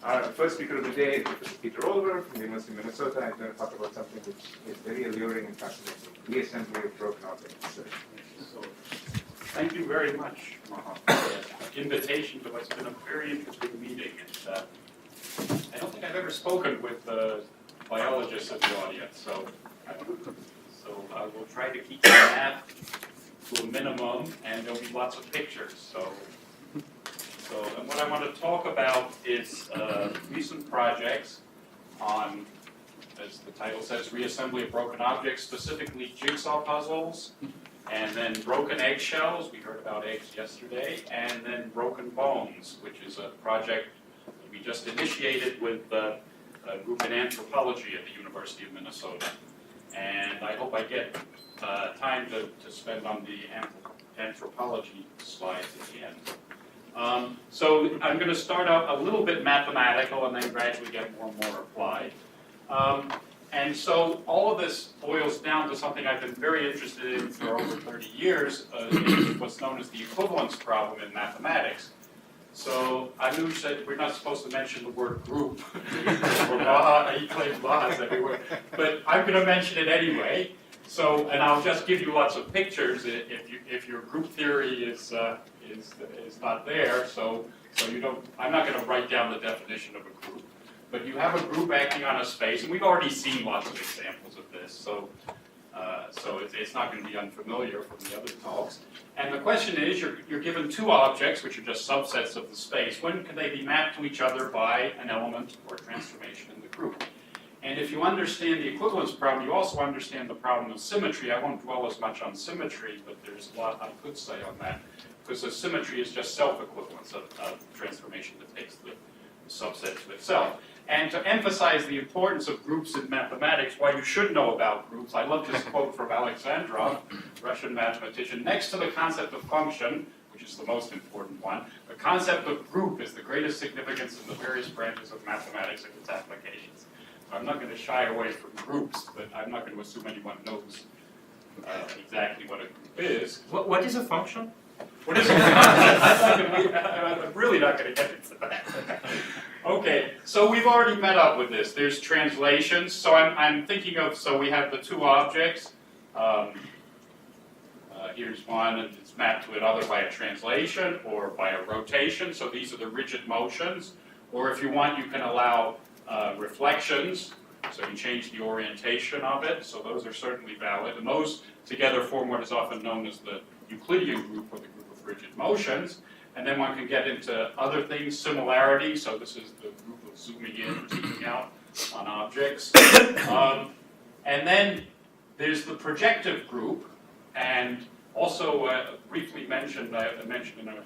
Our first speaker of the day is Professor Peter Olver from the University of Minnesota. I'm going to talk about something which is very alluring and fascinating, reassembly of broken objects. So, thank you very much, Maha, for the invitation to what's been a very interesting meeting. And, I don't think I've ever spoken with biologists in the audience, so I will try to keep the math to a minimum, and there'll be lots of pictures. And what I want to talk about is recent projects on, as the title says, reassembly of broken objects, specifically jigsaw puzzles, and then broken eggshells. We heard about eggs yesterday, and then broken bones, which is a project that we just initiated with a group in anthropology at the University of Minnesota. And I hope I get time to spend on the anthropology slides at the end. So I'm going to start out a little bit mathematical and then gradually get more and more applied. And so all of this boils down to something I've been very interested in for over 30 years, what's known as the equivalence problem in mathematics. So Anuj said we're not supposed to mention the word group, or Maha, he claims Maha's everywhere, but I'm going to mention it anyway. So, and I'll just give you lots of pictures if your group theory is not there. So you don't. I'm not going to write down the definition of a group, but you have a group acting on a space, and we've already seen lots of examples of this. So it's not going to be unfamiliar from the other talks. And the question is, you're given two objects, which are just subsets of the space. When can they be mapped to each other by an element or transformation in the group? And if you understand the equivalence problem, you also understand the problem of symmetry. I won't dwell as much on symmetry, but there's a lot I could say on that, because the symmetry is just self-equivalence of transformation that takes the subset to itself. And to emphasize the importance of groups in mathematics, why you should know about groups, I love this quote from Alexandrov, Russian mathematician. Next to the concept of function, which is the most important one, the concept of group is the greatest significance in the various branches of mathematics and its applications. So I'm not going to shy away from groups, but I'm not going to assume anyone knows exactly what a group is. What is a function? What is a function? I'm really not going to get into that. Okay, so we've already met up with this. There's translations. So I'm thinking of, so we have the two objects. Here's one, and it's mapped to another by a translation or by a rotation. So these are the rigid motions. Or if you want, you can allow reflections. So you change the orientation of it. So those are certainly valid. And those together form what is often known as the Euclidean group, or the group of rigid motions. And then one can get into other things, similarity. So this is the group of zooming in, zooming out on objects. And then there's the projective group. And also briefly mentioned, I mentioned in a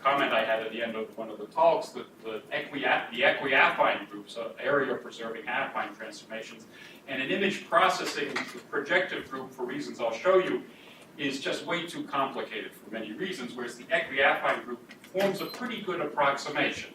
comment I had at the end of one of the talks, that the equiaffine group, so area-preserving affine transformations. And in image processing, the projective group, for reasons I'll show you, is just way too complicated for many reasons, whereas the equiaffine group forms a pretty good approximation.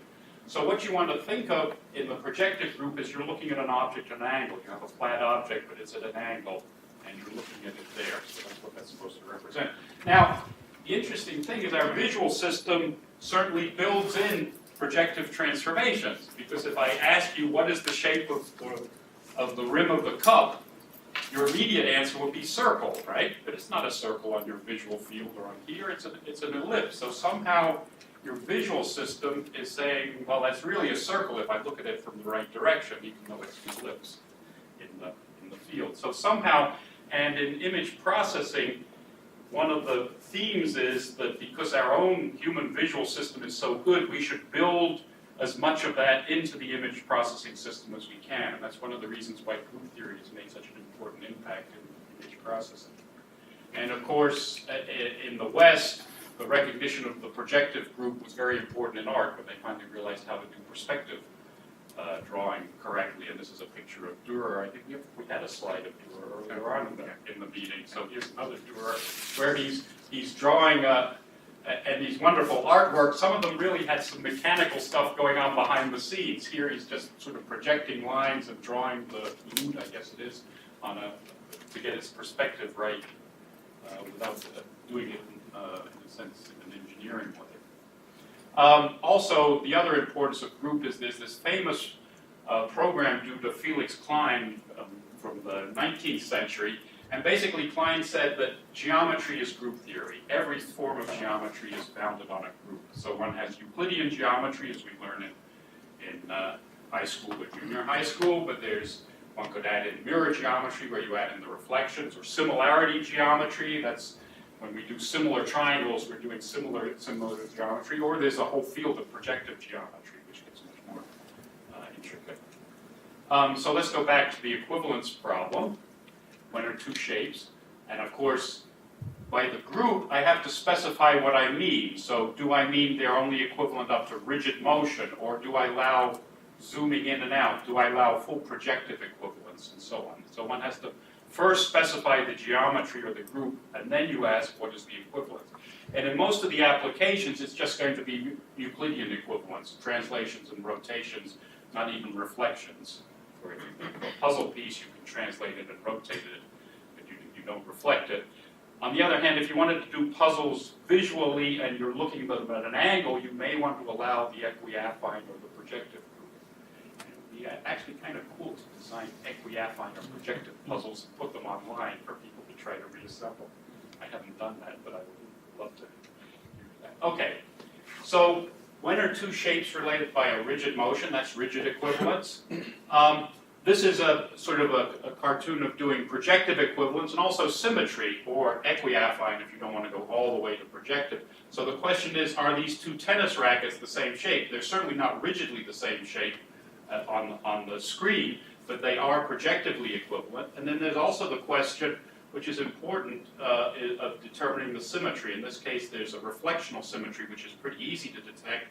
So what you want to think of in the projective group is you're looking at an object at an angle. You have a flat object, but it's at an angle, and you're looking at it there. So that's what that's supposed to represent. Now, the interesting thing is our visual system certainly builds in projective transformations, because if I ask you what is the shape of the rim of the cup, your immediate answer would be circle, right? But it's not a circle on your visual field or on here, it's an ellipse. So somehow your visual system is saying, well, that's really a circle if I look at it from the right direction, even though it's an ellipse in the field. So somehow, and in image processing, one of the themes is that because our own human visual system is so good, we should build as much of that into the image processing system as we can. And that's one of the reasons why group theory has made such an important impact in image processing. And of course, in the West, the recognition of the projective group was very important in art, when they finally realized how to do perspective drawing correctly. And this is a picture of Dürer. I think we had a slide of Dürer earlier on in the meeting. So here's another Dürer, where he's drawing and these wonderful artworks. Some of them really had some mechanical stuff going on behind the scenes. Here he's just sort of projecting lines and drawing the mood, I guess it is, on to get its perspective right without doing it in a sense in an engineering way. Also, the other importance of group is there's this famous program due to Felix Klein from the 19th century. And basically, Klein said that geometry is group theory. Every form of geometry is founded on a group. So one has Euclidean geometry, as we learn in high school or junior high school, but one could add in mirror geometry where you add in the reflections, or similarity geometry. That's when we do similar triangles, we're doing similar geometry, or there's a whole field of projective geometry, which gets much more intricate. So let's go back to the equivalence problem. When are two shapes? And of course, by the group, I have to specify what I mean. So do I mean they're only equivalent up to rigid motion, or do I allow zooming in and out? Do I allow full projective equivalence, and so on? So one has to first specify the geometry or the group, and then you ask what is the equivalence. And in most of the applications, it's just going to be Euclidean equivalence, translations and rotations, not even reflections. For a puzzle piece, you can translate it and rotate it, but you don't reflect it. On the other hand, if you wanted to do puzzles visually and you're looking at them at an angle, you may want to allow the equiaffine or the projective group. And it would be actually kind of cool to design equiaffine or projective puzzles and put them online for people to try to reassemble. I haven't done that, but I would love to do that. Okay, so when are two shapes related by a rigid motion? That's rigid equivalence. This is a sort of a cartoon of doing projective equivalence and also symmetry, or equiaffine if you don't want to go all the way to projective. So the question is, are these two tennis rackets the same shape? They're certainly not rigidly the same shape on the screen, but they are projectively equivalent. And then there's also the question, which is important, of determining the symmetry. In this case, there's a reflectional symmetry, which is pretty easy to detect.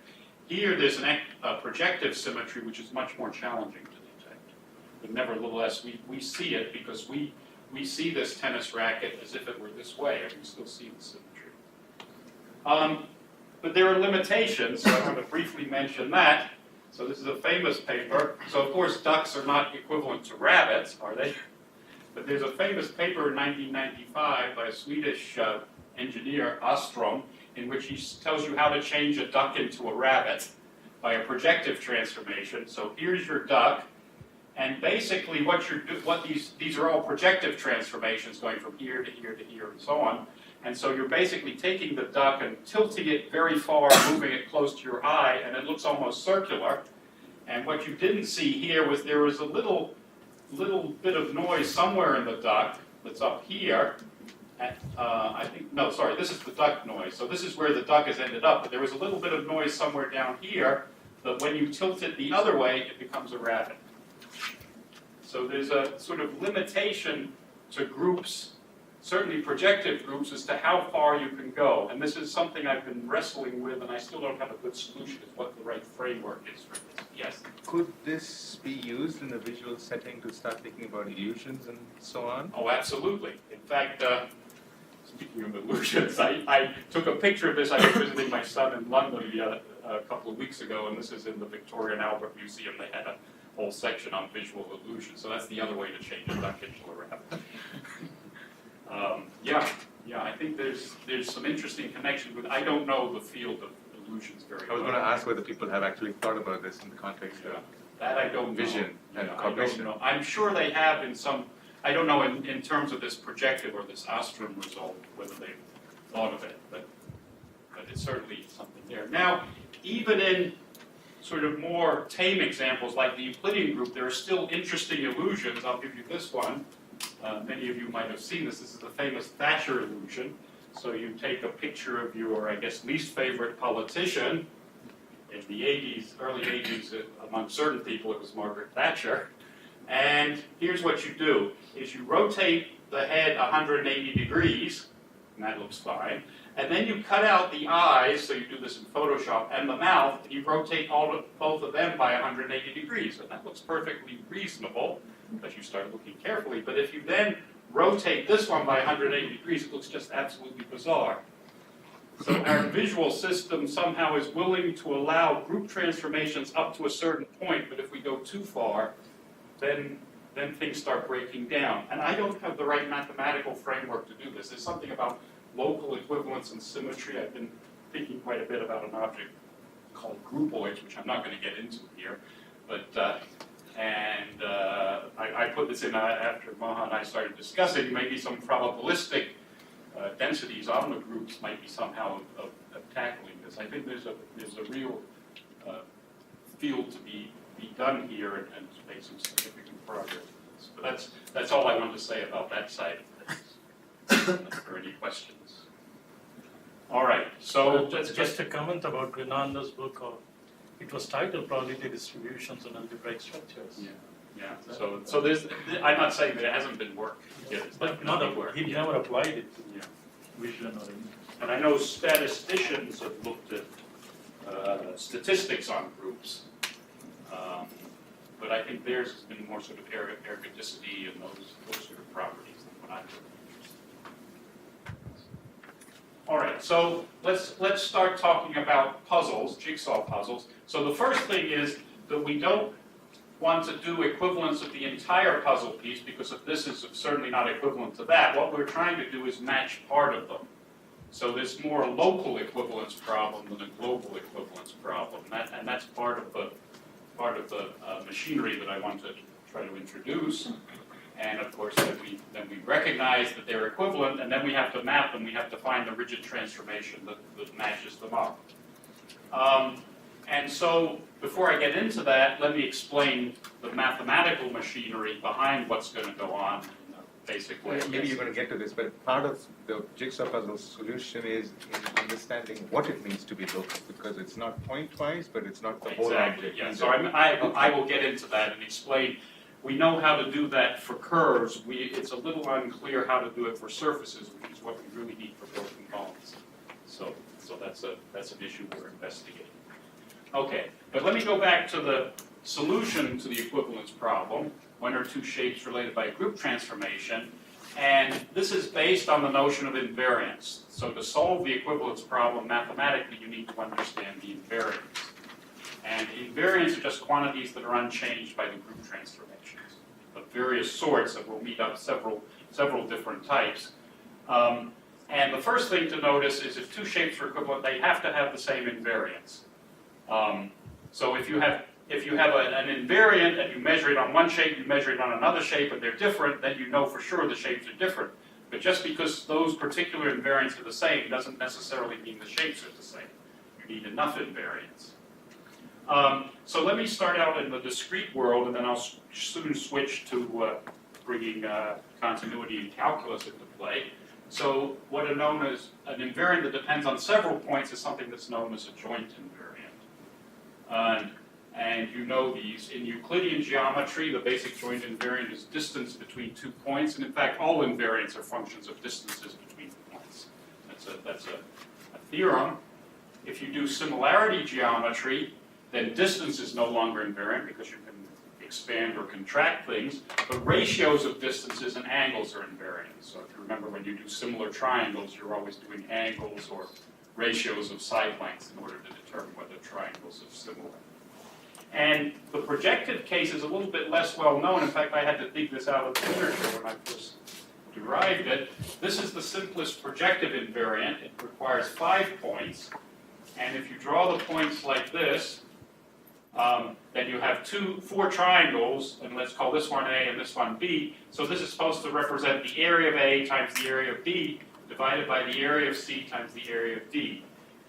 Here, there's a projective symmetry, which is much more challenging to detect. But nevertheless, we see it because we see this tennis racket as if it were this way, and we still see the symmetry. But there are limitations, so I want to briefly mention that. So this is a famous paper. So of course, ducks are not equivalent to rabbits, are they? But there's a famous paper in 1995 by a Swedish engineer, Ostrom, in which he tells you how to change a duck into a rabbit by a projective transformation. So here's your duck, and basically these are all projective transformations going from here to here to here and so on. And so you're basically taking the duck and tilting it very far, moving it close to your eye, and it looks almost circular. And what you didn't see here was there was a little bit of noise somewhere in the duck that's up here. This is the duck noise. So this is where the duck has ended up, but there was a little bit of noise somewhere down here that when you tilt it the other way, it becomes a rabbit. So there's a sort of limitation to groups, certainly projective groups, as to how far you can go. And this is something I've been wrestling with, and I still don't have a good solution as what the right framework is for this. Yes? Could this be used in a visual setting to start thinking about illusions and so on? Oh, absolutely. In fact, speaking of illusions, I took a picture of this. I was visiting my son in London a couple of weeks ago, and this is in the Victoria and Albert Museum. They had a whole section on visual illusion, so that's the other way to change a duck into a rabbit. I think there's some interesting connection with. I don't know the field of illusions very well. I was going to ask whether people have actually thought about this in the context of that I don't vision know. and cognition. I don't know. I'm sure they have in some. I don't know in terms of this projective or this Ostrom result whether they've thought of it, but it's certainly something there. Now, even in sort of more tame examples like the Euclidean group, there are still interesting illusions. I'll give you this one. Many of you might have seen this. This is the famous Thatcher illusion. So you take a picture of your, I guess, least favorite politician. In the 80s, early 80s, among certain people, it was Margaret Thatcher. And here's what you do, is you rotate the head 180 degrees, and that looks fine. And then you cut out the eyes, so you do this in Photoshop, and the mouth, and you rotate both of them by 180 degrees. And that looks perfectly reasonable, but you start looking carefully. But if you then rotate this one by 180 degrees, it looks just absolutely bizarre. So our visual system somehow is willing to allow group transformations up to a certain point, but if we go too far, then things start breaking down. And I don't have the right mathematical framework to do this. There's something about local equivalence and symmetry. I've been thinking quite a bit about an object called groupoids, which I'm not going to get into here. But I put this in after Maha and I started discussing maybe some probabilistic densities on the groups might be somehow of tackling this. I think there's a real field to be done here and to make some significant progress. But that's all I want to say about that side of things. If there are any questions. All right, so just a comment about Renander's book. It was titled Probability Distributions and Algebraic Structures. Yeah. So there's. I'm not saying that it hasn't been worked. But he never applied it to vision or anything. And I know statisticians have looked at statistics on groups, but I think theirs has been more sort of ergodicity and those sort of properties than what I'm interested in. All right, so let's start talking about puzzles, jigsaw puzzles. So the first thing is that we don't want to do equivalence of the entire puzzle piece, because if this is certainly not equivalent to that, what we're trying to do is match part of them. So there's more a local equivalence problem than a global equivalence problem, and that's part of the machinery that I want to try to introduce. And of course, then we recognize that they're equivalent, and then we have to map them. We have to find the rigid transformation that matches them up. And so, before I get into that, let me explain the mathematical machinery behind what's going to go on in a basic way. Maybe you're going to get to this, but part of the jigsaw puzzle solution is in understanding what it means to be local, because it's not point-wise, but it's not the whole object. Yeah. So I will get into that and explain. We know how to do that for curves. It's a little unclear how to do it for surfaces, which is what we really need for broken bones. So that's an issue we're investigating. Okay, but let me go back to the solution to the equivalence problem, one or two shapes related by group transformation, and this is based on the notion of invariance. So to solve the equivalence problem mathematically, you need to understand the invariants. And invariants are just quantities that are unchanged by the group transformations of various sorts that will meet up several different types. And the first thing to notice is if two shapes are equivalent, they have to have the same invariance. So if you have an invariant and you measure it on one shape, you measure it on another shape, and they're different, then you know for sure the shapes are different. But just because those particular invariants are the same doesn't necessarily mean the shapes are the same. You need enough invariants. So let me start out in the discrete world, and then I'll soon switch to bringing continuity and calculus into play. So what are known as an invariant that depends on several points is something that's known as a joint invariant. And you know these. In Euclidean geometry, the basic joint invariant is distance between 2 points, and in fact all invariants are functions of distances between points. That's a theorem. If you do similarity geometry, then distance is no longer invariant because you can expand or contract things, but ratios of distances and angles are invariant. So if you remember, when you do similar triangles, you're always doing angles or ratios of side lengths in order to determine whether triangles are similar. And the projective case is a little bit less well known. In fact, I had to dig this out of the literature when I first derived it. This is the simplest projective invariant. It requires 5 points. And if you draw the points like this, then you have 4 triangles, and let's call this one A and this one B. So this is supposed to represent the area of A times the area of B, divided by the area of C times the area of D.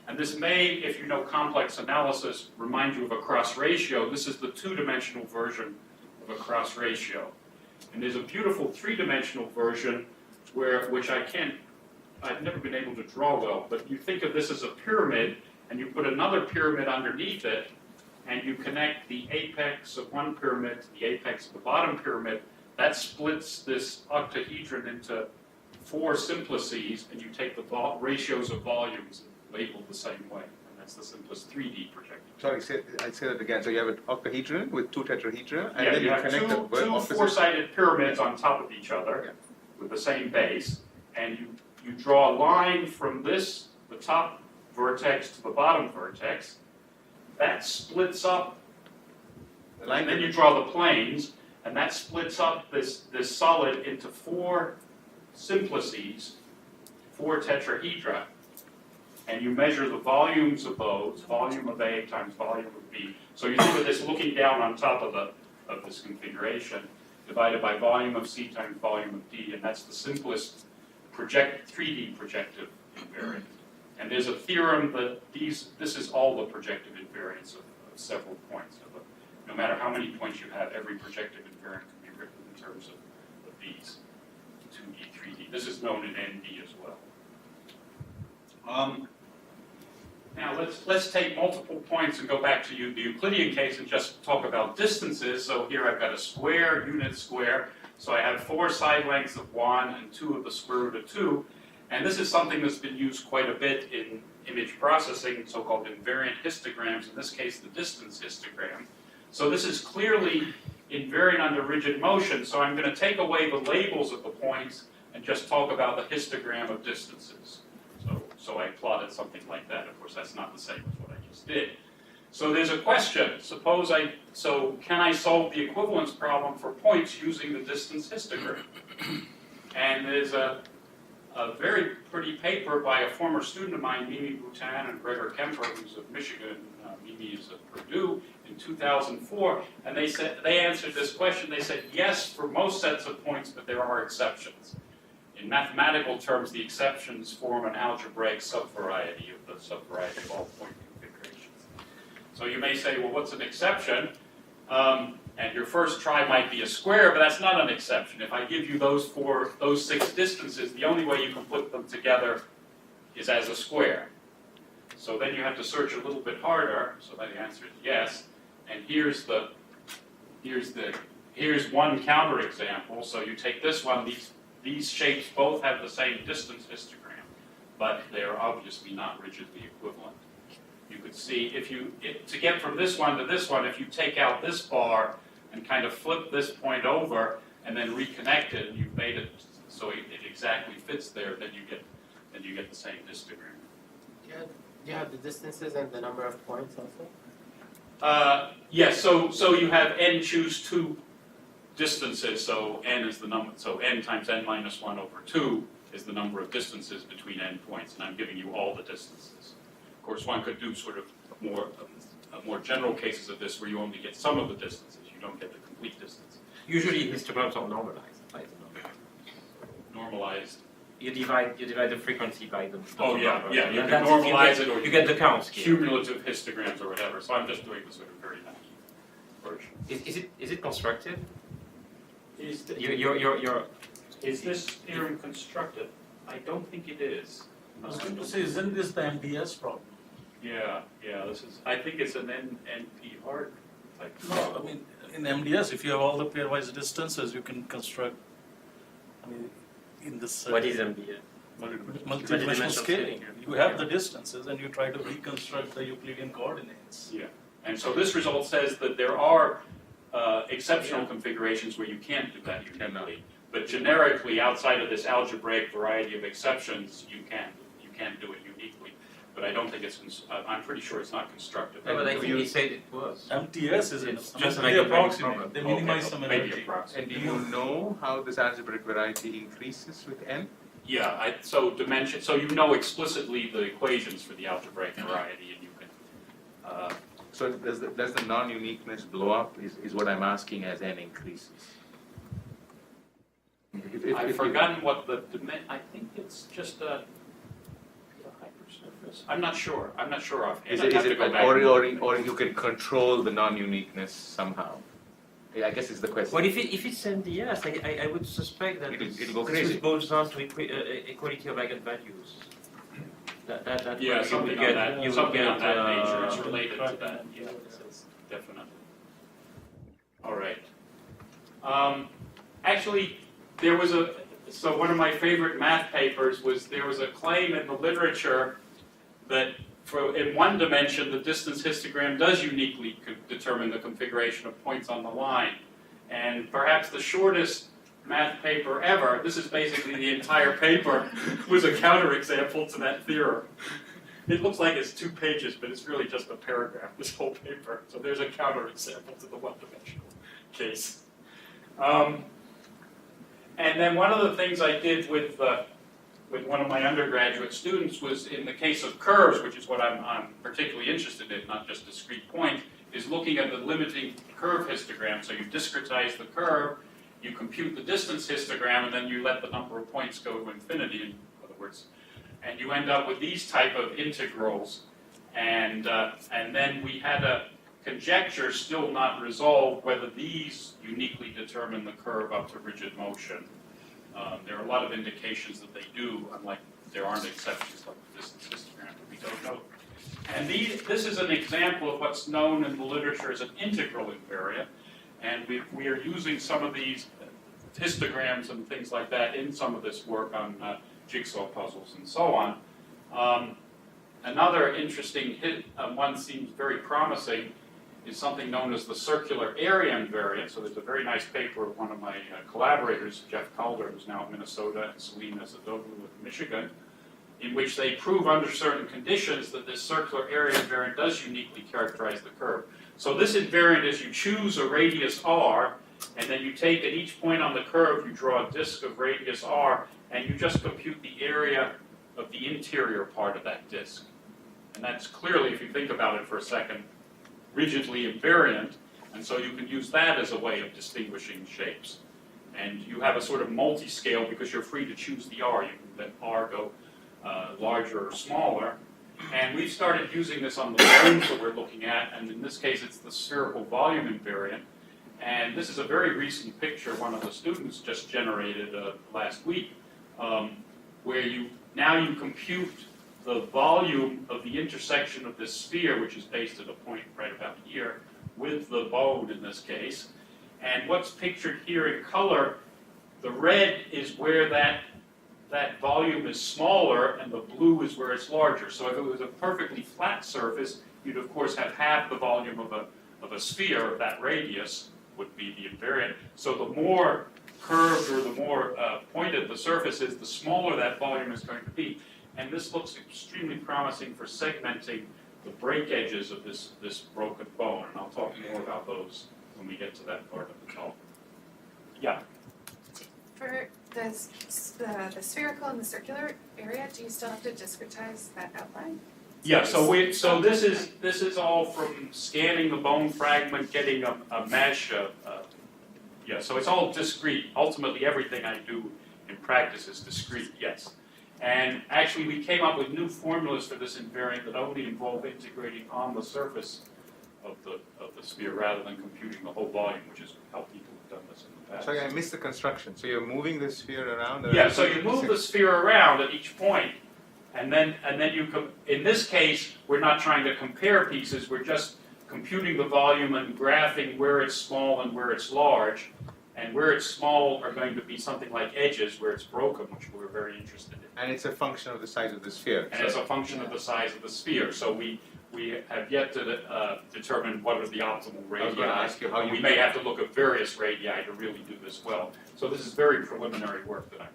And this may, if you know complex analysis, remind you of a cross ratio. This is the 2-dimensional version of a cross ratio. And there's a beautiful 3-dimensional version which I've never been able to draw well, but you think of this as a pyramid, and you put another pyramid underneath it, and you connect the apex of one pyramid to the apex of the bottom pyramid. That splits this octahedron into 4 simplices, and you take the ratios of volumes labeled the same way. And that's the simplest 3D projective. Sorry, I'd say that again. So you have an octahedron with 2 tetrahedra, and Yeah, then you have connect two the opposite. 4-sided pyramids on top of each other with the same base, and you draw a line from the top vertex to the bottom vertex. That splits up, and then you draw the planes, and that splits up this solid into 4 simplices, 4 tetrahedra. and you measure the volumes of those, volume of A times volume of B. So you think of this looking down on top of this configuration, divided by volume of C times volume of D, and that's the simplest 3D projective invariant. And there's a theorem that this is all the projective invariants of several points. No matter how many points you have, every projective invariant can be written in terms of these 2D, 3D. This is known in ND as well. Now let's take multiple points and go back to the Euclidean case and just talk about distances. So here I've got a square, unit square. So I have 4 side lengths of 1 and 2 of the square root of 2. And this is something that's been used quite a bit in image processing, so-called invariant histograms, in this case the distance histogram. So this is clearly invariant under rigid motion, so I'm going to take away the labels of the points and just talk about the histogram of distances. So I plotted something like that. Of course, that's not the same as what I just did. So there's a question. So can I solve the equivalence problem for points using the distance histogram? And there's a very pretty paper by a former student of mine, Mimi Boutin and Gregor Kemper, who's of Michigan. Mimi is of Purdue, in 2004. And they answered this question. They said, yes, for most sets of points, but there are exceptions. In mathematical terms, the exceptions form an algebraic subvariety of the subvariety of all point configurations. So you may say, well, what's an exception? And your first try might be a square, but that's not an exception. If I give you those 6 distances, the only way you can put them together is as a square. So then you have to search a little bit harder. So the answer is yes. And here's one counterexample. So you take this one. These shapes both have the same distance histogram, but they are obviously not rigidly equivalent. You could see to get from this one to this one, if you take out this bar and kind of flip this point over and then reconnect it, and you've made it so it exactly fits there, then you get the same histogram. Do you have the distances and the number of points also? Yes. So you have n choose 2 distances. So n is the number. So n times n minus 1 over 2 is the number of distances between n points, and I'm giving you all the distances. Of course, one could do sort of more general cases of this where you only get some of the distances. You don't get the complete distance. Usually histograms are normalized by the number. Normalized. You divide the frequency by the Oh yeah, number. yeah. You And can that's normalize it, or you get the counts. cumulative histograms or whatever. So I'm just doing the sort of very naive version. Is it constructive? Is Is this theorem constructive? I don't think it is. I was going to say, isn't this the MDS problem? Yeah. This is. I think it's an NP hard type. No, I mean, in MDS, if you have all the pairwise distances, you can construct, in this What is MBA? multidimensional scaling. You have the distances and you try to reconstruct the Euclidean coordinates. Yeah. And so this result says that there are exceptional configurations where you can't do that uniquely. But generically, outside of this algebraic variety of exceptions, you can do it uniquely. But I don't think I'm pretty sure it's not constructive. No, but I think he said it was. MTS is It's enough. just I like mean, a they very approximate, problem. they minimize some maybe energy. approximate. And do you know how this algebraic variety increases with n? Yeah, so you know explicitly the equations for the algebraic variety, and you can. So does the non-uniqueness blow up is what I'm asking as n increases? I've forgotten what I think it's just a hypersurface. I'm not sure offhand. Is I'd it have to go back and look. or you can control the non-uniqueness somehow? Yeah, I guess it's the question. Well, if it's MDS, I would suspect that It'll go this crazy. boils down to equality of eigenvalues. That Yeah, something on that. Something on that nature. It's uh, related to that. Yeah, definitely. All right. Actually, one of my favorite math papers there was a claim in the literature that in one dimension the distance histogram does uniquely determine the configuration of points on the line. And perhaps the shortest math paper ever, this is basically the entire paper, was a counterexample to that theorem. It looks like it's 2 pages, but it's really just a paragraph, this whole paper. So there's a counterexample to the one-dimensional case. And then one of the things I did with with one of my undergraduate students was in the case of curves, which is what I'm particularly interested in, not just discrete points, is looking at the limiting curve histogram. So you discretize the curve, you compute the distance histogram, and then you let the number of points go to infinity, in other words. And you end up with these type of integrals. And then we had a conjecture still not resolved whether these uniquely determine the curve up to rigid motion. There are a lot of indications that they do, unlike there aren't exceptions like the distance histogram that we don't know. And this is an example of what's known in the literature as an integral invariant. And we are using some of these histograms and things like that in some of this work on jigsaw puzzles and so on. Another interesting one seems very promising is something known as the circular area invariant. So there's a very nice paper of one of my collaborators, Jeff Calder, who's now at Minnesota, and Selena Zadoglu at Michigan, in which they prove under certain conditions that this circular area invariant does uniquely characterize the curve. So this invariant is you choose a radius r, and then you take at each point on the curve, you draw a disk of radius r, and you just compute the area of the interior part of that disk. And that's clearly, if you think about it for a second, rigidly invariant, and so you can use that as a way of distinguishing shapes. And you have a sort of multi-scale because you're free to choose the r. You can let r go larger or smaller. And we've started using this on the bones that we're looking at, and in this case it's the spherical volume invariant. And this is a very recent picture one of the students just generated last week, where you compute the volume of the intersection of this sphere, which is based at a point right about here, with the bone in this case. And what's pictured here in color, the red is where that volume is smaller, and the blue is where it's larger. So if it was a perfectly flat surface, you'd of course have half the volume of a sphere of that radius would be the invariant. So the more curved or the more pointed the surface is, the smaller that volume is going to be. And this looks extremely promising for segmenting the break edges of this broken bone. And I'll talk more about those when we get to that part of the talk. Yeah? For the spherical and the circular area, do you still have to discretize that outline? Yeah, so this is all from scanning the bone fragment, getting a mesh. Yeah, so it's all discrete. Ultimately, everything I do in practice is discrete, yes. And actually, we came up with new formulas for this invariant that only involve integrating on the surface of the sphere rather than computing the whole volume, which is how people have done this in the past. Sorry, I missed the construction. So you're moving the sphere around? Yeah, so you move the sphere around at each point, and then you in this case, we're not trying to compare pieces. We're just computing the volume and graphing where it's small and where it's large. And where it's small are going to be something like edges where it's broken, which we're very interested in. And it's a function of the size of the sphere. And it's a function of the size of the sphere. So we have yet to determine what are the optimal radii. I was going to ask you how you... We may have to look at various radii to really do this well. So this is very preliminary work that I'm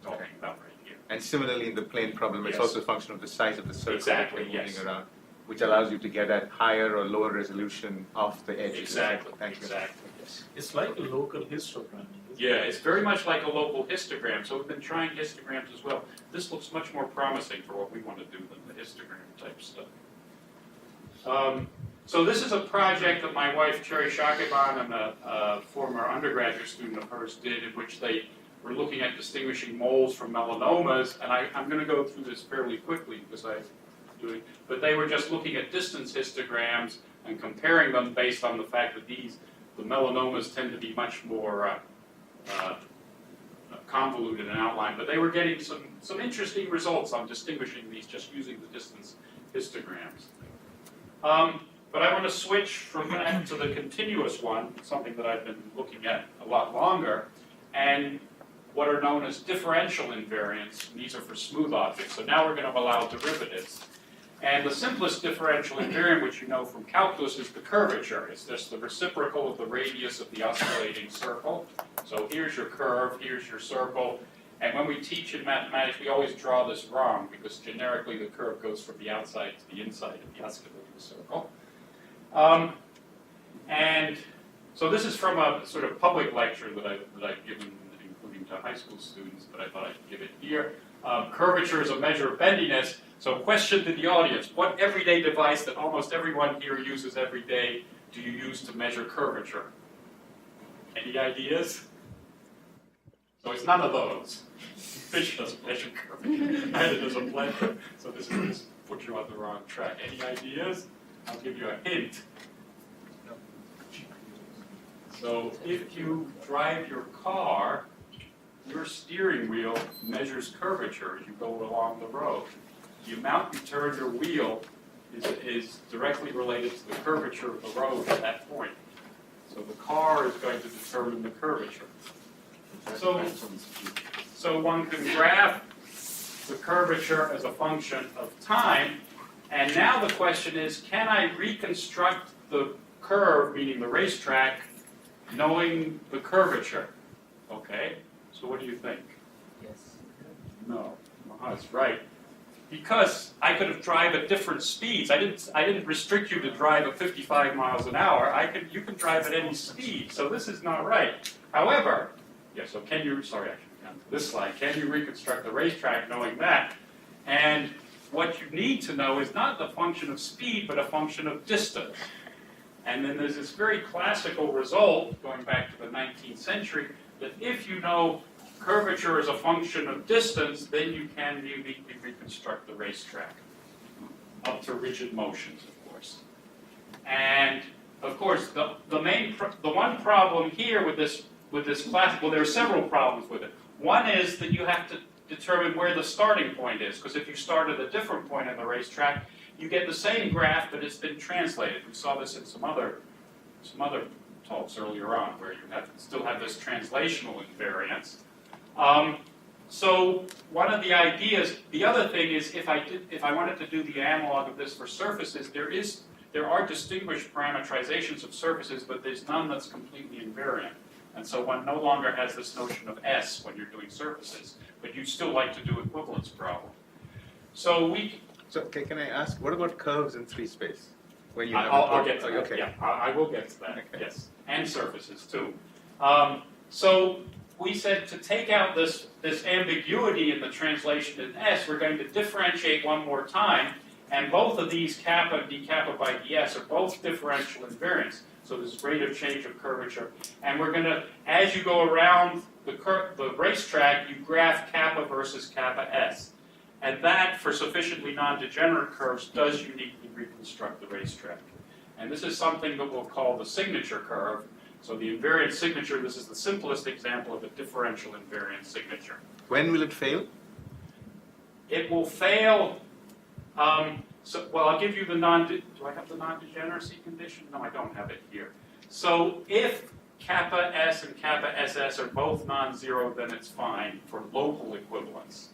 talking about right here. And similarly in the plane problem, it's Yes. also a function of the size of the circle Exactly, that you're moving yes. around, which allows you to get at higher or lower resolution of the edges. Exactly, Thank you. exactly. Yes. It's like a local histogram. Yeah, it's very much like a local histogram. So we've been trying histograms as well. This looks much more promising for what we want to do than the histogram type stuff. So this is a project that my wife, Cherry Shakaban, and a former undergraduate student of hers did, in which they were looking at distinguishing moles from melanomas. And I'm going to go through this fairly quickly because I'm doing, but they were just looking at distance histograms and comparing them based on the fact that the melanomas tend to be much more convoluted in outline, but they were getting some interesting results on distinguishing these just using the distance histograms. But I want to switch from that to the continuous one, something that I've been looking at a lot longer, and what are known as differential invariants. And these are for smooth objects. So now we're going to allow derivatives. And the simplest differential invariant, which you know from calculus, is the curvature. It's just the reciprocal of the radius of the oscillating circle. So here's your curve, here's your circle. And when we teach in mathematics, we always draw this wrong, because generically the curve goes from the outside to the inside of the oscillating circle. And so this is from a sort of public lecture that I've given, including to high school students, but I thought I'd give it here. Curvature is a measure of bendiness. So question to the audience, what everyday device that almost everyone here uses every day do you use to measure curvature? Any ideas? So it's none of those. Fish doesn't measure curvature, neither does a blender. So this put you on the wrong track. Any ideas? I'll give you a hint. So if you drive your car, your steering wheel measures curvature as you go along the road. The amount you turn your wheel is directly related to the curvature of the road at that point. So the car is going to determine the curvature. So one can graph the curvature as a function of time, and now the question is, can I reconstruct the curve, meaning the racetrack, knowing the curvature? Okay, so what do you think? Yes. No, that's right. Because I could have drive at different speeds. I didn't restrict you to drive at 55 miles an hour. You can drive at any speed. So this is not right. However, yeah. So can you? Sorry, I should come to this slide. Can you reconstruct the racetrack knowing that? And what you need to know is not the function of speed, but a function of distance. And then there's this very classical result going back to the 19th century that if you know curvature is a function of distance, then you can uniquely reconstruct the racetrack, up to rigid motions, of course. And of course, the one problem here with this class, well, there are several problems with it. One is that you have to determine where the starting point is, because if you start at a different point in the racetrack, you get the same graph, but it's been translated. We saw this in some other talks earlier on, where you still have this translational invariance. So one of the ideas, the other thing is if I wanted to do the analog of this for surfaces, there are distinguished parameterizations of surfaces, but there's none that's completely invariant. And so one no longer has this notion of S when you're doing surfaces, but you'd still like to do equivalence problem. So okay, can I ask, what about curves in 3 space? When you I'll get to that. Okay. Yeah, I will get to that. Okay. Yes, and surfaces too. So we said to take out this ambiguity in the translation in S, we're going to differentiate one more time, and both of these kappa and d kappa by ds are both differential invariants. So this rate of change of curvature, and we're going to, as you go around the racetrack, you graph kappa versus kappa s, and that for sufficiently non-degenerate curves does uniquely reconstruct the racetrack. And this is something that we'll call the signature curve. So the invariant signature, this is the simplest example of a differential invariant signature. When will it fail? It will fail, well, I'll give you the do I have the non-degeneracy condition? No, I don't have it here. So if kappa s and kappa ss are both non-zero, then it's fine for local equivalence.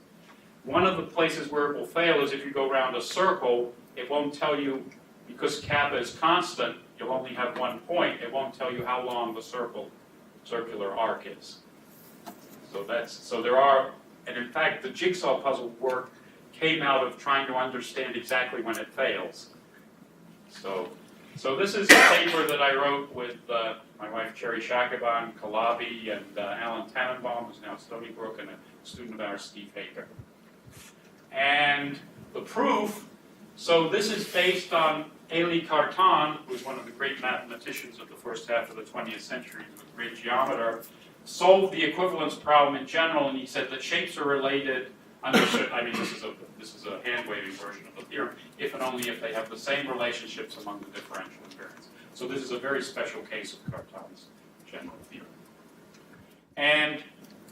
One of the places where it will fail is if you go around a circle, it won't tell you, because kappa is constant, you'll only have one point, it won't tell you how long the circular arc is. So there are, and in fact the jigsaw puzzle work came out of trying to understand exactly when it fails. So this is a paper that I wrote with my wife Cherry Shakaban, Calabi, and Alan Tannenbaum, who's now at Stony Brook, and a student of ours, Steve Hager. And the proof, so this is based on Élie Cartan, who was one of the great mathematicians of the first half of the 20th century, who was a great geometer, solved the equivalence problem in general, and he said that shapes are related. I mean, this is a hand-waving version of the theorem, if and only if they have the same relationships among the differential invariants. So this is a very special case of Cartan's general theorem. And,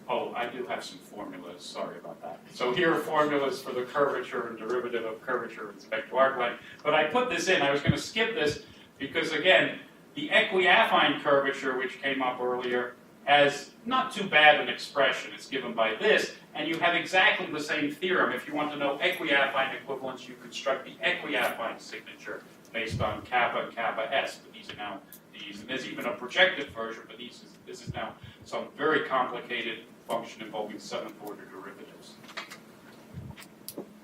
I do have some formulas, sorry about that. So here are formulas for the curvature and derivative of curvature with respect to arc length. But I put this in, I was going to skip this, because again, the equiaffine curvature, which came up earlier, has not too bad an expression. It's given by this, and you have exactly the same theorem. If you want to know equiaffine equivalence, you construct the equiaffine signature based on kappa and kappa s. But these are now these, and there's even a projected version, but this is now some very complicated function involving 7th-order derivatives.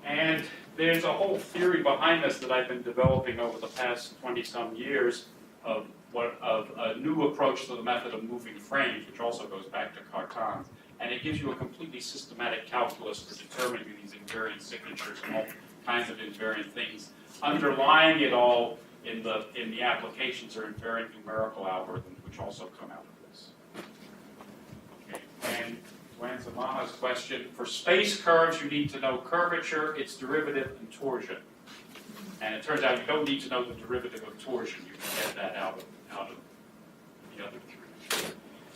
And there's a whole theory behind this that I've been developing over the past 20-some years of a new approach to the method of moving frames, which also goes back to Cartan. And it gives you a completely systematic calculus for determining these invariant signatures and all kinds of invariant things. Underlying it all in the applications are invariant numerical algorithms, which also come out of this. Okay, and to answer Maha's question, for space curves, you need to know curvature, its derivative, and torsion. And it turns out you don't need to know the derivative of torsion. You can get that out of the other three.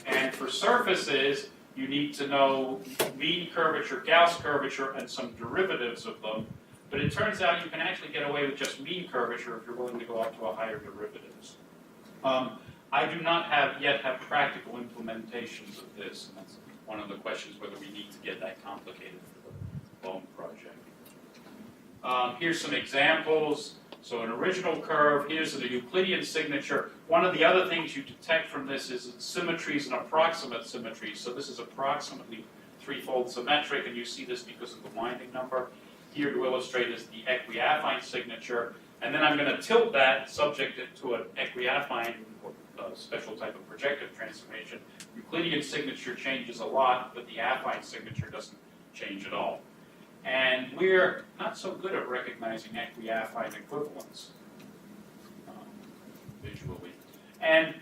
And for surfaces, you need to know mean curvature, Gauss curvature, and some derivatives of them. But it turns out you can actually get away with just mean curvature if you're willing to go up to a higher derivatives. I do not yet have practical implementations of this, and that's one of the questions whether we need to get that complicated for the BOEM project. Here's some examples. So an original curve, here's the Euclidean signature. One of the other things you detect from this is symmetries and approximate symmetries. So this is approximately threefold symmetric, and you see this because of the winding number. Here to illustrate is the equiaffine signature. And then I'm going to tilt that, subject it to an equiaffine or special type of projective transformation. Euclidean signature changes a lot, but the affine signature doesn't change at all. And we're not so good at recognizing equiaffine equivalence visually. And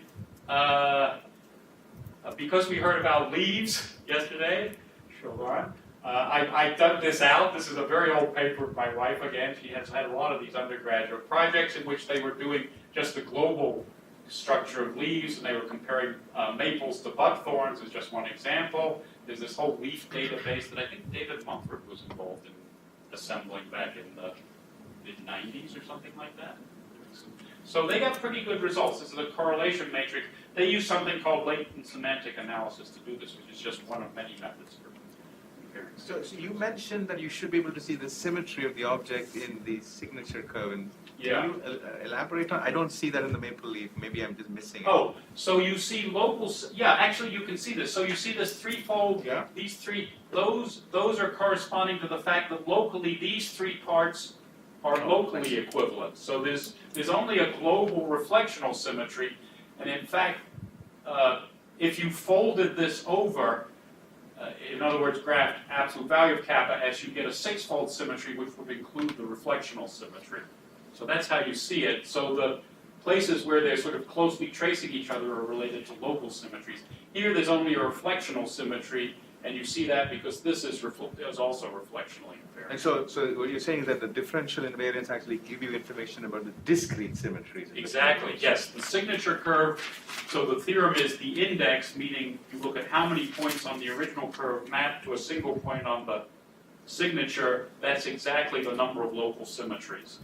because we heard about leaves yesterday, Siobhan, I dug this out. This is a very old paper of my wife again. She has had a lot of these undergraduate projects in which they were doing just the global structure of leaves, and they were comparing maples to buckthorns as just one example. There's this whole leaf database that I think David Mumford was involved in assembling back in the mid-90s or something like that. So they got pretty good results. This is a correlation matrix. They use something called latent semantic analysis to do this, which is just one of many methods for comparing. So you mentioned that you should be able to see the symmetry of the object in the signature curve. And Yeah. can you elaborate on? I don't see that in the maple leaf. Maybe I'm just missing it. Oh, so you see local, yeah, actually you can see this. So you see this threefold, Yeah. these three, those are corresponding to the fact that locally these three parts are locally equivalent. So there's only a global reflectional symmetry, and in fact, if you folded this over, in other words, graphed absolute value of kappa, as you get a sixfold symmetry, which would include the reflectional symmetry. So that's how you see it. So the places where they're sort of closely tracing each other are related to local symmetries. Here there's only a reflectional symmetry, and you see that because this is also reflectionally invariant. And so what you're saying is that the differential invariants actually give you information about the discrete symmetries. Exactly, yes. The signature curve, so the theorem is the index, meaning you look at how many points on the original curve map to a single point on the signature, that's exactly the number of local symmetries.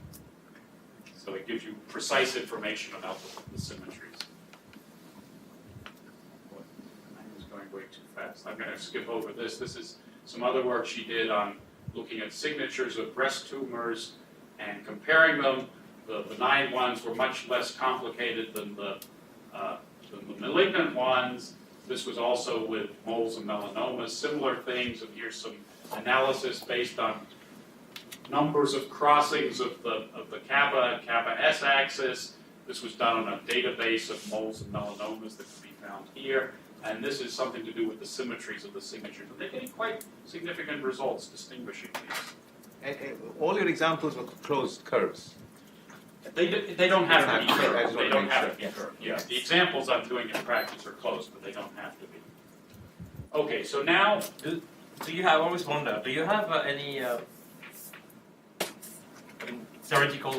So it gives you precise information about the symmetries. I was going way too fast. I'm going to skip over this. This is some other work she did on looking at signatures of breast tumors and comparing them. The benign ones were much less complicated than the malignant ones. This was also with moles and melanomas, similar things, and here's some analysis based on numbers of crossings of the kappa and kappa S axis. This was done on a database of moles and melanomas that can be found here. And this is something to do with the symmetries of the signatures. And they're getting quite significant results distinguishing these. And all your examples were closed curves. They don't have to be I curved. just They wanna don't make have sure. to be curved. Yeah, the examples I'm doing in practice are closed, but they don't have to be. Okay, so now, Do you have, I always wonder, do you have any theoretical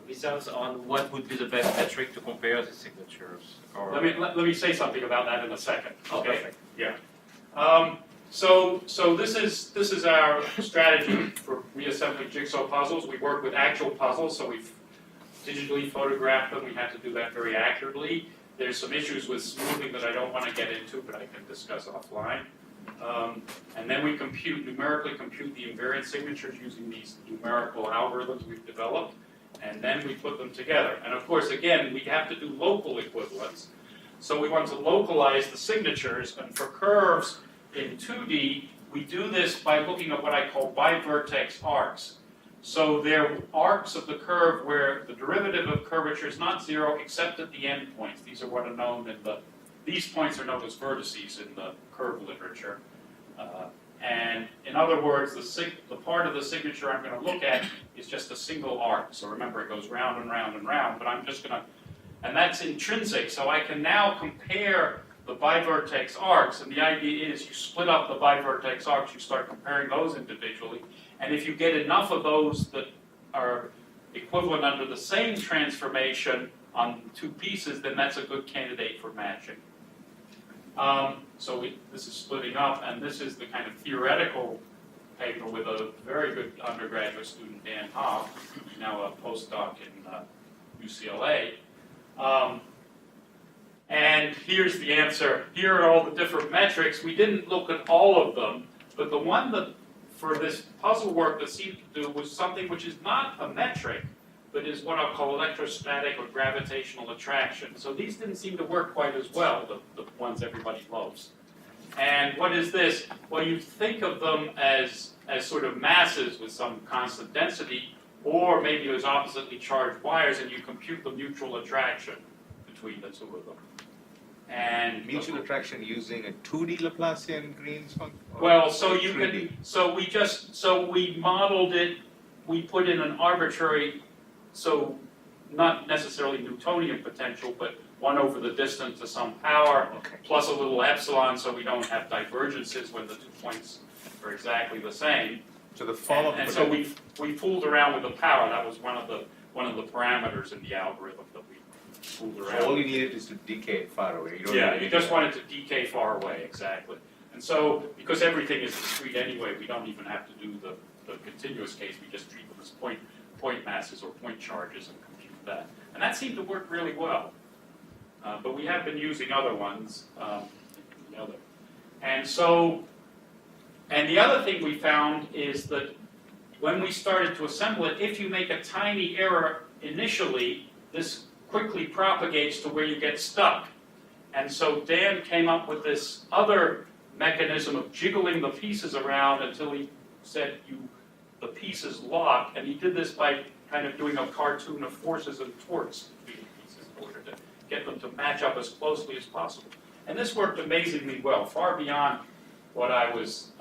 results on what would be the best metric to compare the signatures? Or let me say something about that in a second. Oh, Okay. perfect. Yeah. So this is our strategy for reassembling jigsaw puzzles. We work with actual puzzles, so we've digitally photographed them. We had to do that very accurately. There's some issues with smoothing that I don't want to get into, but I can discuss offline. And then we numerically compute the invariant signatures using these numerical algorithms we've developed, and then we put them together. And of course, again, we have to do local equivalence. So we want to localize the signatures, and for curves in 2D, we do this by looking at what I call bivertex arcs. So they're arcs of the curve where the derivative of curvature is not zero except at the endpoints. These are what are known in the, these points are known as vertices in the curve literature. And in other words, the part of the signature I'm going to look at is just a single arc. So remember, it goes round and round and round, but I'm just going to, and that's intrinsic. So I can now compare the bivertex arcs, and the idea is you split up the bivertex arcs, you start comparing those individually, and if you get enough of those that are equivalent under the same transformation on two pieces, then that's a good candidate for matching. This is splitting up, and this is the kind of theoretical paper with a very good undergraduate student, Dan Hobb, now a postdoc in UCLA. And here's the answer. Here are all the different metrics. We didn't look at all of them, but the one that for this puzzle work that seemed to do was something which is not a metric, but is what I'll call electrostatic or gravitational attraction. So these didn't seem to work quite as well, the ones everybody loves. And what is this? Well, you think of them as sort of masses with some constant density, or maybe as oppositely charged wires, and you compute the mutual attraction between the two of them. And Mutual attraction using a 2D Laplacian Green's function? well, so you can, so we modeled it, we put in an arbitrary, so not necessarily Newtonian potential, but 1 over the distance to some power, Okay. plus a little epsilon, so we don't have divergences when the 2 points are exactly the same. So the follow-up. And so we fooled around with the power. That was one of the parameters in the algorithm that we fooled around. So all you needed is to decay far away. You don't Yeah, need you to just want it to decay far away, exactly. And so, because everything is discrete anyway, we don't even have to do the continuous case. We just treat them as point masses or point charges and compute that. And that seemed to work really well. But we have been using other ones. And so, and the other thing we found is that when we started to assemble it, if you make a tiny error initially, this quickly propagates to where you get stuck. And so Dan came up with this other mechanism of jiggling the pieces around until he said the pieces lock, and he did this by kind of doing a cartoon of forces and torques between the pieces in order to get them to match up as closely as possible. And this worked amazingly well, far beyond what I was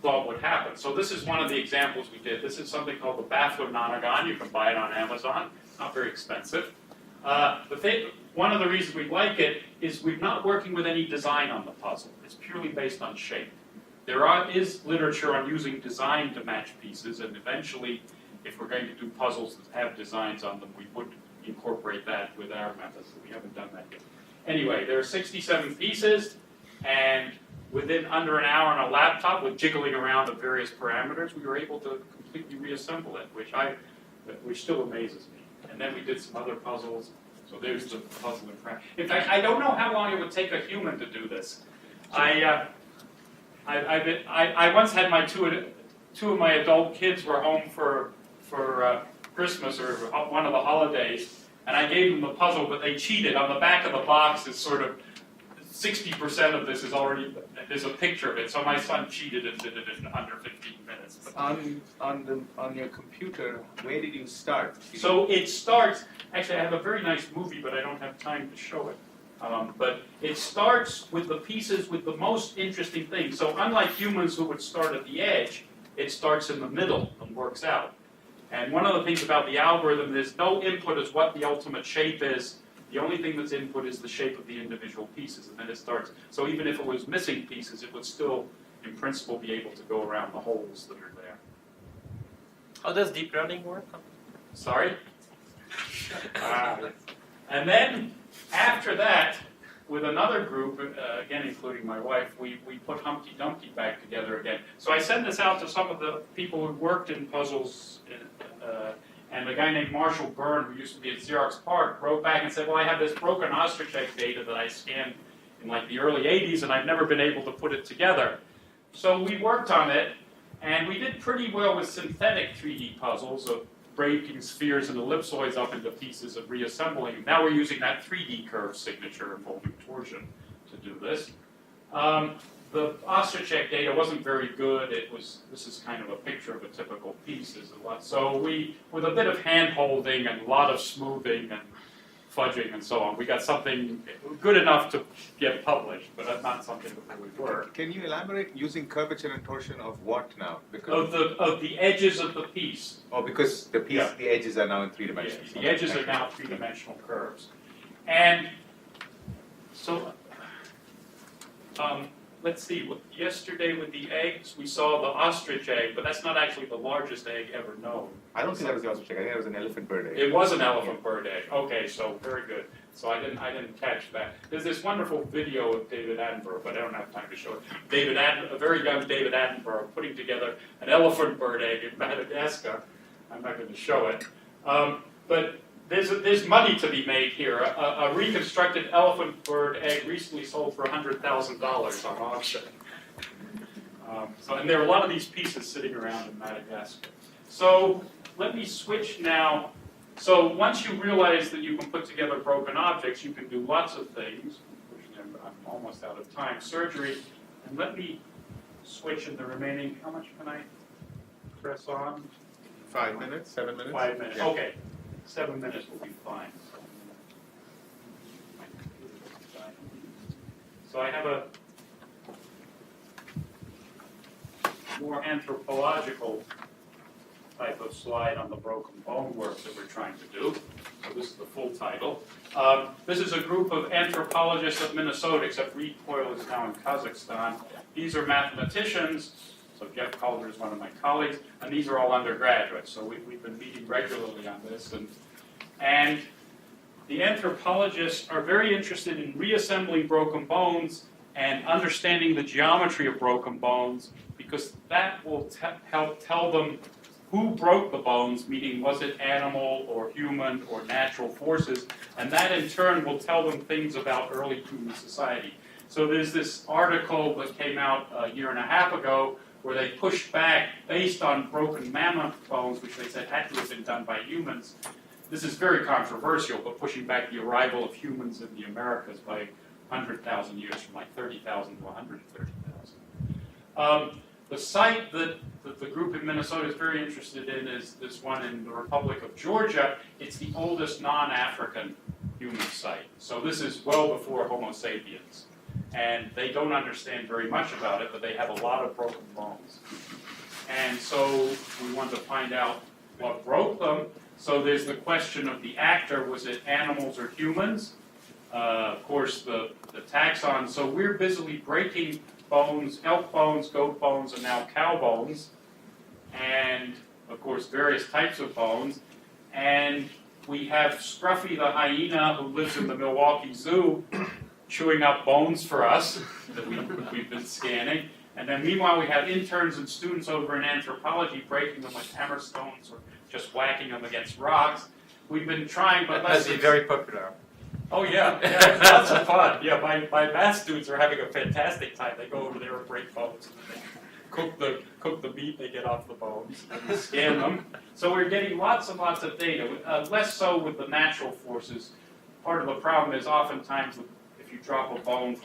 thought would happen. So this is one of the examples we did. This is something called the Baffler nonagon. You can buy it on Amazon. Not very expensive. One of the reasons we like it is we're not working with any design on the puzzle. It's purely based on shape. There is literature on using design to match pieces, and eventually, if we're going to do puzzles that have designs on them, we would incorporate that with our methods. We haven't done that yet. Anyway, there are 67 pieces, and within under an hour on a laptop with jiggling around of various parameters, we were able to completely reassemble it, which still amazes me. And then we did some other puzzles. So there's the puzzle in practice. In fact, I don't know how long it would take a human to do this. I once had my two of my adult kids were home for Christmas or one of the holidays, and I gave them the puzzle, but they cheated. On the back of the box is sort of 60% of this is already, there's a picture of it. So my son cheated and did it in under 15 minutes. On your computer, where did you start? So it starts, actually I have a very nice movie, but I don't have time to show it. But it starts with the pieces with the most interesting things. So unlike humans who would start at the edge, it starts in the middle and works out. And one of the things about the algorithm is no input is what the ultimate shape is. The only thing that's input is the shape of the individual pieces, and then it starts. So even if it was missing pieces, it would still, in principle, be able to go around the holes that are there. How does deep learning work? Sorry? And then, after that, with another group, again including my wife, we put Humpty Dumpty back together again. So I sent this out to some of the people who worked in puzzles, and a guy named Marshall Byrne, who used to be at Xerox PARC, wrote back and said, well, I have this broken ostrich egg data that I scanned in like the early 80s, and I've never been able to put it together. So we worked on it, and we did pretty well with synthetic 3D puzzles of breaking spheres and ellipsoids up into pieces and reassembling them. Now we're using that 3D curve signature involving torsion to do this. The ostrich egg data wasn't very good. This is kind of a picture of a typical piece. So with a bit of hand-holding and a lot of smoothing and fudging and so on, we got something good enough to get published, but that's not something that would work. Can you elaborate using curvature and torsion of what now? Because Of the edges of the piece. because the piece, Yeah. the edges are now in 3 dimensions. The edges are now three-dimensional curves. And so, let's see, yesterday with the eggs, we saw the ostrich egg, but that's not actually the largest egg ever known. I don't think that was the ostrich egg. I think it was an elephant bird egg. It was an elephant bird egg. Okay, so very good. So I didn't catch that. There's this wonderful video of David Attenborough, but I don't have time to show it. A very young David Attenborough putting together an elephant bird egg in Madagascar. I'm not going to show it. But there's money to be made here. A reconstructed elephant bird egg recently sold for $100,000 on auction. And there are a lot of these pieces sitting around in Madagascar. So let me switch now. So once you realize that you can put together broken objects, you can do lots of things. I'm almost out of time. Surgery. And let me switch in the remaining, how much can I press on? 5 minutes, 7 minutes? 5 minutes, Yeah. okay. 7 minutes will be fine. So I have a more anthropological type of slide on the broken bone work that we're trying to do. So this is the full title. This is a group of anthropologists of Minnesota, except Reed Coyle is now in Kazakhstan. These are mathematicians. So Jeff Culver is one of my colleagues, and these are all undergraduates. So we've been meeting regularly on this. And the anthropologists are very interested in reassembling broken bones and understanding the geometry of broken bones, because that will help tell them who broke the bones, meaning was it animal or human or natural forces, and that in turn will tell them things about early human society. So there's this article that came out a year and a half ago where they pushed back, based on broken mammoth bones, which they said had to have been done by humans. This is very controversial, but pushing back the arrival of humans in the Americas by 100,000 years, from like 30,000 to 130,000. The site that the group in Minnesota is very interested in is this one in the Republic of Georgia. It's the oldest non-African human site. So this is well before Homo sapiens. And they don't understand very much about it, but they have a lot of broken bones. And so we want to find out what broke them. So there's the question of the actor, was it animals or humans? Of course, the taxon. So we're busily breaking bones, elk bones, goat bones, and now cow bones. And, of course, various types of bones. And we have Scruffy the hyena, who lives in the Milwaukee Zoo, chewing up bones for us that we've been scanning. And then meanwhile we have interns and students over in anthropology breaking them with hammer stones or just whacking them against rocks. We've been trying, but That's very popular. Oh yeah, lots of fun. Yeah, my math students are having a fantastic time. They go over there and break bones. And they cook the meat they get off the bones and scan them. So we're getting lots and lots of data. Less so with the natural forces. Part of the problem is oftentimes if you drop a bone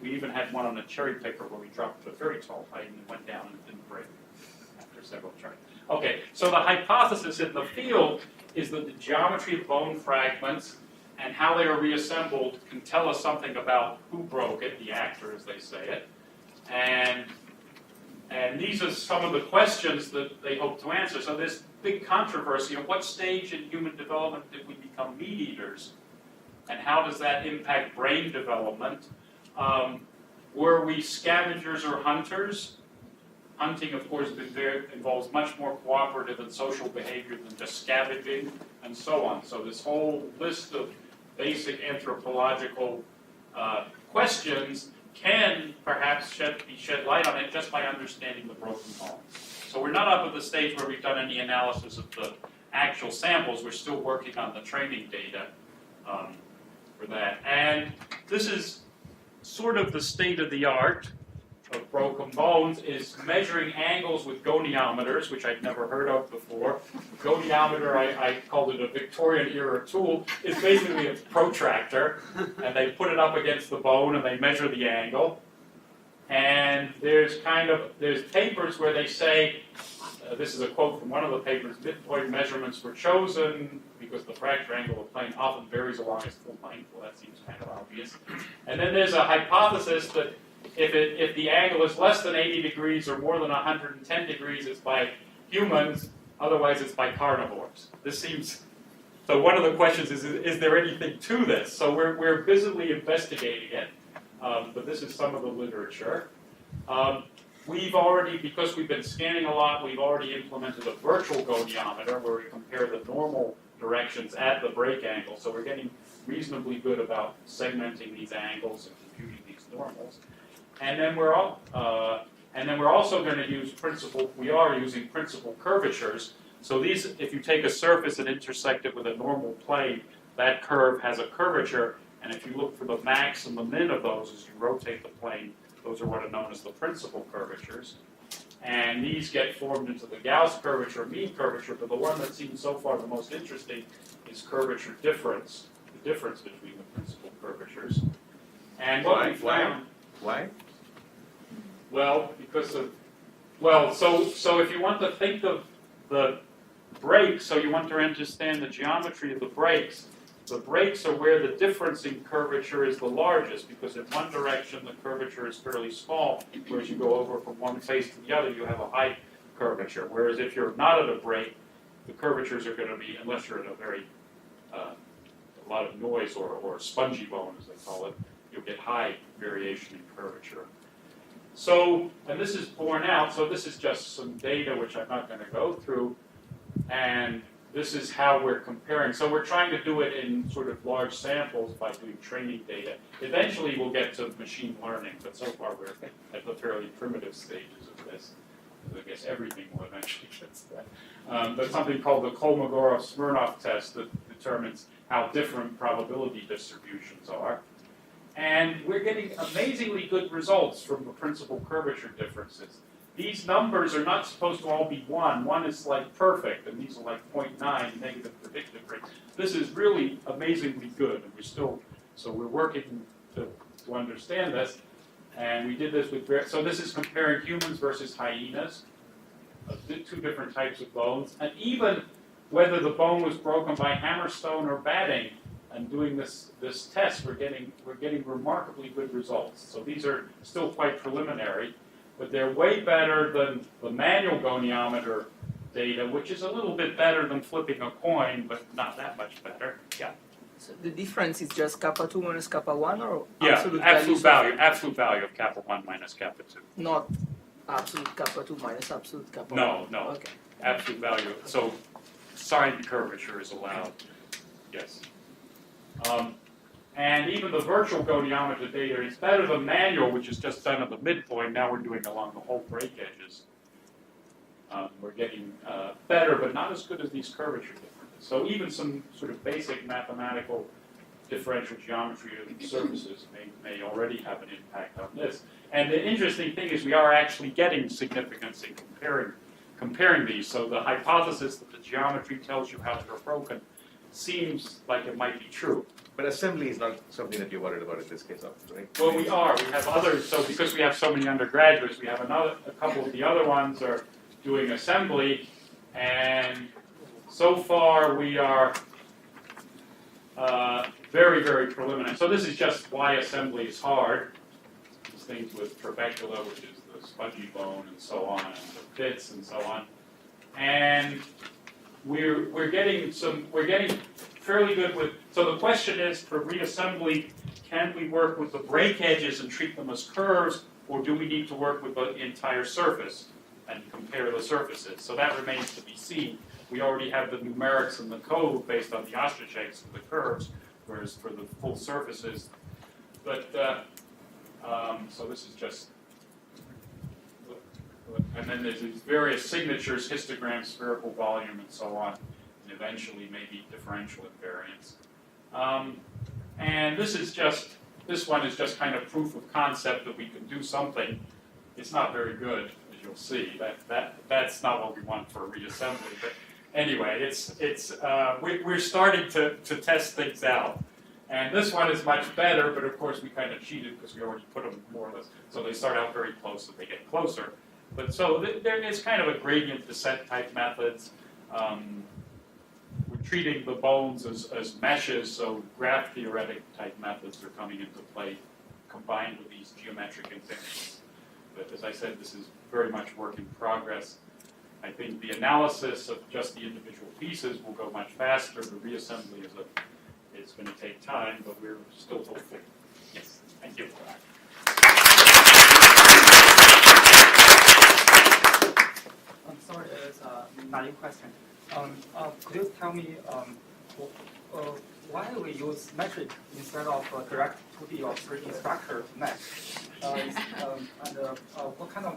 we even had one on a cherry picker where we dropped to a very tall height and it went down and it didn't break after several tries. Okay, so the hypothesis in the field is that the geometry of bone fragments and how they are reassembled can tell us something about who broke it, the actor as they say it. And these are some of the questions that they hope to answer. So there's big controversy of what stage in human development did we become meat eaters? And how does that impact brain development? Were we scavengers or hunters? Hunting, of course, involves much more cooperative and social behavior than just scavenging, and so on. So this whole list of basic anthropological questions can perhaps be shed light on it just by understanding the broken bones. So we're not up at the stage where we've done any analysis of the actual samples. We're still working on the training data for that. And this is sort of the state of the art of broken bones, is measuring angles with goniometers, which I'd never heard of before. Goniometer, I called it a Victorian era tool, is basically a protractor, and they put it up against the bone and they measure the angle. And there's papers where they say, this is a quote from one of the papers, midpoint measurements were chosen because the fracture angle of the plane often varies along its full length. Well, that seems kind of obvious. And then there's a hypothesis that if the angle is less than 80 degrees or more than 110 degrees, it's by humans, otherwise it's by carnivores. This seems, so one of the questions is there anything to this? So we're busily investigating it, but this is some of the literature. We've already, because we've been scanning a lot, we've already implemented a virtual goniometer where we compare the normal directions at the break angle. So we're getting reasonably good about segmenting these angles and computing these normals. And then we're also going to use using principal curvatures. So these, if you take a surface and intersect it with a normal plane, that curve has a curvature, and if you look for the max and the min of those as you rotate the plane, those are what are known as the principal curvatures. And these get formed into the Gauss curvature, mean curvature, but the one that seems so far the most interesting is curvature difference, the difference between the principal curvatures. And what we found... Why? Well, because of... Well, so if you want to think of the breaks, so you want to understand the geometry of the breaks are where the difference in curvature is the largest, because in one direction the curvature is fairly small, whereas you go over from one face to the other, you have a high curvature. Whereas if you're not at a break, the curvatures are going to be, unless you're in a very, a lot of noise or spongy bone, as they call it, you'll get high variation in curvature. So, and this is borne out, so this is just some data which I'm not going to go through, and this is how we're comparing. So we're trying to do it in sort of large samples by doing training data. Eventually we'll get to machine learning, but so far we're at the fairly primitive stages of this. I guess everything will eventually get to that. But something called the Kolmogorov-Smirnov test that determines how different probability distributions are. And we're getting amazingly good results from the principal curvature differences. These numbers are not supposed to all be 1. 1 is like perfect, and these are like 0.9 negative predictive rate. This is really amazingly good, and we're working to understand this. And we did this with, so this is comparing humans versus hyenas, two different types of bones, and even whether the bone was broken by hammerstone or batting. And doing this test, we're getting remarkably good results. So these are still quite preliminary, but they're way better than the manual goniometer data, which is a little bit better than flipping a coin, but not that much better. Yeah. So the difference is just kappa 2 minus kappa 1, or Yeah, absolute absolute value of kappa 1 minus kappa 2. Not absolute kappa 2 minus absolute kappa 1? No. Okay. Absolute value. So signed curvature is allowed. Yes. And even the virtual goniometer data is better than manual, which is just done at the midpoint. Now we're doing along the whole break edges. We're getting better, but not as good as these curvature differences. So even some sort of basic mathematical differential geometry of the surfaces may already have an impact on this. And the interesting thing is we are actually getting significance in comparing these. So the hypothesis that the geometry tells you how they're broken seems like it might be true. But assembly is not something that you're worried about in this case, right? Well, we are. We have others. So because we have so many undergraduates, we have a couple of the other ones are doing assembly, and so far we are very, very preliminary. So this is just why assembly is hard. These things with trabecula, which is the spongy bone, and so on, and the pits, and so on. And we're getting fairly good with, so the question is for reassembly, can we work with the break edges and treat them as curves, or do we need to work with the entire surface and compare the surfaces? So that remains to be seen. We already have the numerics and the code based on the Ostracheks for the curves, whereas for the full surfaces, but, so this is just, and then there's these various signatures, histogram, spherical volume, and so on. And eventually maybe differential invariants. And this one is just kind of proof of concept that we can do something. It's not very good, as you'll see. That's not what we want for a reassembly. But anyway, we're starting to test things out. And this one is much better, but of course we kind of cheated because we already put them more or less. So they start out very close, so they get closer. But so there is kind of a gradient descent type methods. We're treating the bones as meshes, so graph theoretic type methods are coming into play combined with these geometric examples. But as I said, this is very much work in progress. I think the analysis of just the individual pieces will go much faster. The reassembly is going to take time, but we're still hopeful. Yes, thank you. I'm sorry, it's a naive question. Could you tell me why we use metric instead of direct 2D or 3D structure to match? And what kind of